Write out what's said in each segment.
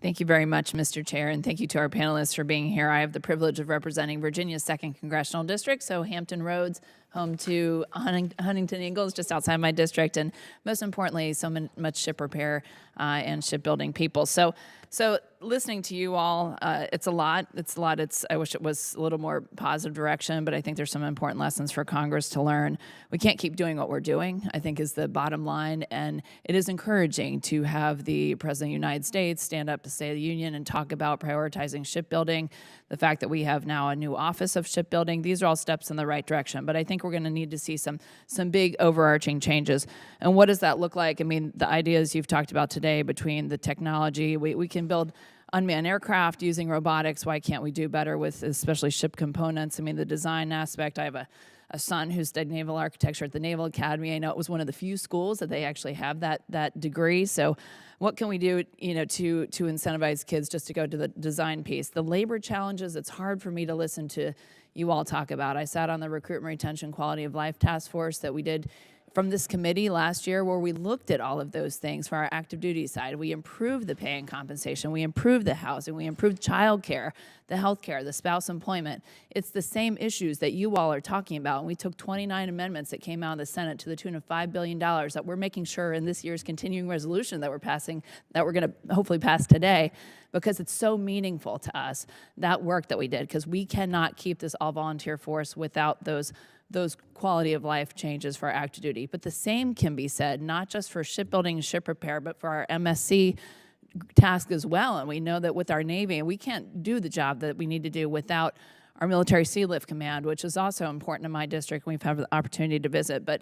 Thank you very much, Mr. Chair, and thank you to our panelists for being here. I have the privilege of representing Virginia's 2nd Congressional District, so Hampton Roads, home to Huntington Ingalls, just outside my district, and most importantly, so much ship repair and shipbuilding people. So listening to you all, it's a lot. I wish it was a little more positive direction, but I think there's some important lessons for Congress to learn. We can't keep doing what we're doing, I think, is the bottom line, and it is encouraging to have the President of the United States stand up to State of the Union and talk about prioritizing shipbuilding, the fact that we have now a new Office of Shipbuilding. These are all steps in the right direction, but I think we're going to need to see some big overarching changes. And what does that look like? I mean, the ideas you've talked about today between the technology, we can build unmanned aircraft using robotics. Why can't we do better with especially ship components? I mean, the design aspect, I have a son who studied naval architecture at the Naval Academy. I know it was one of the few schools that they actually have that degree. So what can we do, to incentivize kids just to go to the design piece? The labor challenges, it's hard for me to listen to you all talk about. I sat on the Recruitment Retention Quality of Life Task Force that we did from this committee last year, where we looked at all of those things for our active duty side. We improved the pay and compensation, we improved the housing, we improved child care, the health care, the spouse employment. It's the same issues that you all are talking about. And we took 29 amendments that came out of the Senate to the tune of $5 billion that we're making sure in this year's continuing resolution that we're passing, that we're going to hopefully pass today, because it's so meaningful to us, that work that we did, because we cannot keep this all-volunteer force without those quality of life changes for our active duty. But the same can be said, not just for shipbuilding and ship repair, but for our MSC task as well. And we know that with our Navy, we can't do the job that we need to do without our Military Sea Lift Command, which is also important in my district. We've had the opportunity to visit, but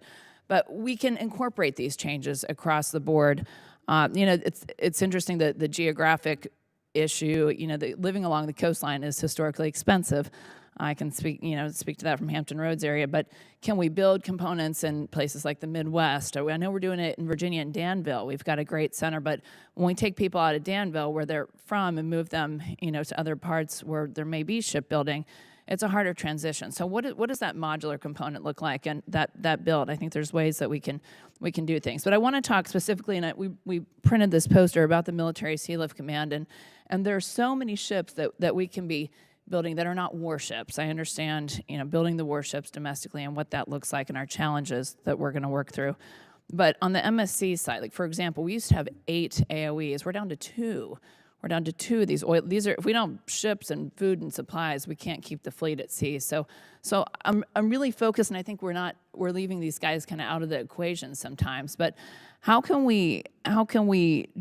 we can incorporate these changes across the board. It's interesting that the geographic issue, living along the coastline is historically expensive. I can speak to that from Hampton Roads area, but can we build components in places like the Midwest? I know we're doing it in Virginia and Danville. We've got a great center, but when we take people out of Danville, where they're from, and move them, to other parts where there may be shipbuilding, it's a harder transition. So what does that modular component look like, and that build? I think there's ways that we can do things. But I want to talk specifically, and we printed this poster about the Military Sea Lift Command, and there are so many ships that we can be building that are not warships. I understand, building the warships domestically and what that looks like and our challenges that we're going to work through. But on the MSC side, like for example, we used to have 8 AOEs. We're down to 2. We're down to 2 of these oil. These are, if we don't have ships and food and supplies, we can't keep the fleet at sea. So I'm really focused, and I think we're leaving these guys kind of out of the equation sometimes. But how can we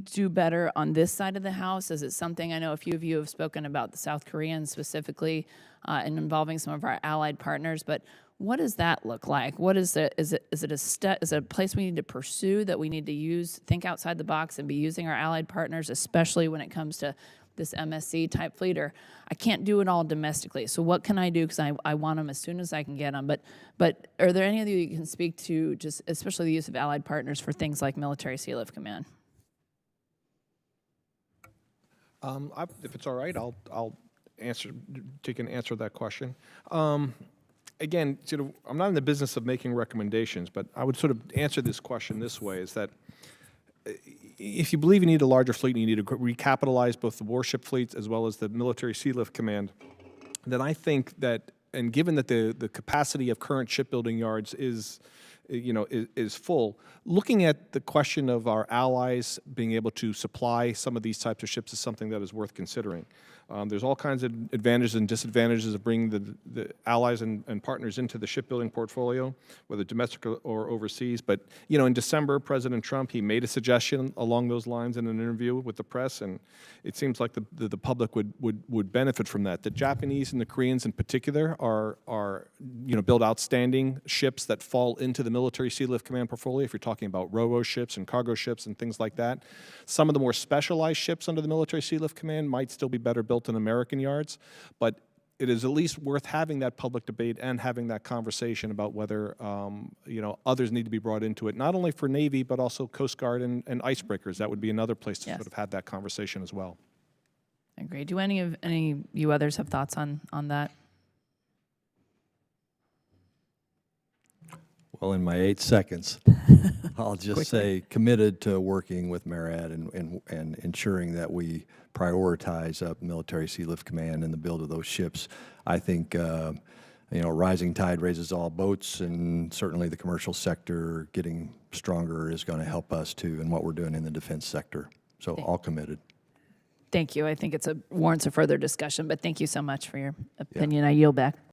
do better on this side of the house? Is it something, I know a few of you have spoken about the South Koreans specifically and involving some of our allied partners, but what does that look like? What is it? Is it a place we need to pursue, that we need to think outside the box and be using our allied partners, especially when it comes to this MSC type fleet? Or I can't do it all domestically. So what can I do? Because I want them as soon as I can get them. But are there any of you can speak to just especially the use of allied partners for things like Military Sea Lift Command? If it's all right, I'll answer that question. Again, I'm not in the business of making recommendations, but I would sort of answer this question this way: is that if you believe you need a larger fleet and you need to recapitalize both the warship fleets as well as the Military Sea Lift Command, then I think that, and given that the capacity of current shipbuilding yards is full, looking at the question of our allies being able to supply some of these types of ships is something that is worth considering. There's all kinds of advantages and disadvantages of bringing the allies and partners into the shipbuilding portfolio, whether domestic or overseas. But in December, President Trump, he made a suggestion along those lines in an interview with the press, and it seems like the public would benefit from that. The Japanese and the Koreans in particular are build outstanding ships that fall into the Military Sea Lift Command portfolio. If you're talking about ro-ro ships and cargo ships and things like that, some of the more specialized ships under the Military Sea Lift Command might still be better built in American yards, but it is at least worth having that public debate and having that conversation about whether others need to be brought into it, not only for Navy but also Coast Guard and icebreakers. That would be another place to sort of have that conversation as well. I agree. Do any of you others have thoughts on that? Well, in my 8 seconds, I'll just say committed to working with MARAD and ensuring that we prioritize Military Sea Lift Command and the build of those ships. I think, rising tide raises all boats, and certainly the commercial sector getting stronger is going to help us too in what we're doing in the defense sector. So all committed. Thank you. I think it's warrants a further discussion, but thank you so much for your opinion. I yield back.